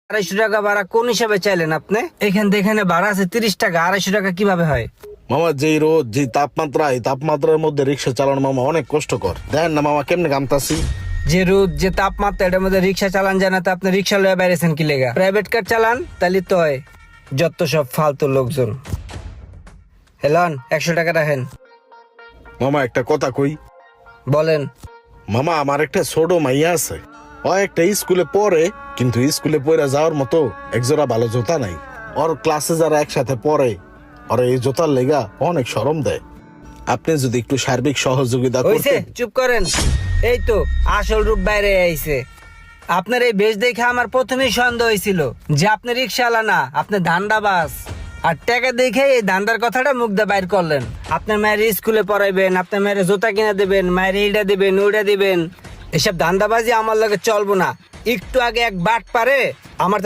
250 টাকা ভাড়া কোন হিসাবে চাইলেন আপনি? এখান থেকে এখানে ভাড়া আছে 30 টাকা, 250 টাকা কিভাবে হয়? মামা যেই রোদ যে তাপমাত্রা, এই তাপমাত্রার মধ্যে রিক্সা চালানো মামা অনেক কষ্টকর। দেখেন না মামা কেমনে কামতাছি। যে রোদ যে তাপমাত্রা, এটার মধ্যে রিক্সা চালান যায় না? তো আপনি রিক্সা লয়ে বাইরেছেন কি লেগা? প্রাইভেট কার চালান, তাহলে তো হয়। যত সব ফালতু লোকজন। হেলন 100 টাকা রাখেন। মামা একটা কথা কই। বলেন। মামা আমার একটা ছোট মাইয়া আছে, ও একটা স্কুলে পড়ে, কিন্তু স্কুলে পড়ে যাওয়ার মতো একজোড়া ভালো জুতা নাই। ওর ক্লাসে যারা একসাথে পড়ে, ওর এই জুতার লেগা অনেক শরম দেয়। আপনি যদি একটু সার্বিক সহযোগিতা হইছে, করতেন। চুপ করেন। এই তো আসল রূপ বাইরে আইছে। আপনার এই বেশ দেখে আমার প্রথমেই সন্দেহ হয়েছিল যে আপনি রিক্সাওয়ালা না, আপনি ধান্দাবাজ। আর টাকা দেখে এই ধান্দার কথাটা মুখ দিয়ে বাইর করলেন। আপনার মায়ের স্কুলে পড়াইবেন, আপনার মায়ের জুতা কিনে দেবেন, মায়ের এইটা দিবেন ওইটা দিবেন। এসব ধান্দাবাজি আমার লগে চলবো না। একটু আগে এক বাট পারে আমার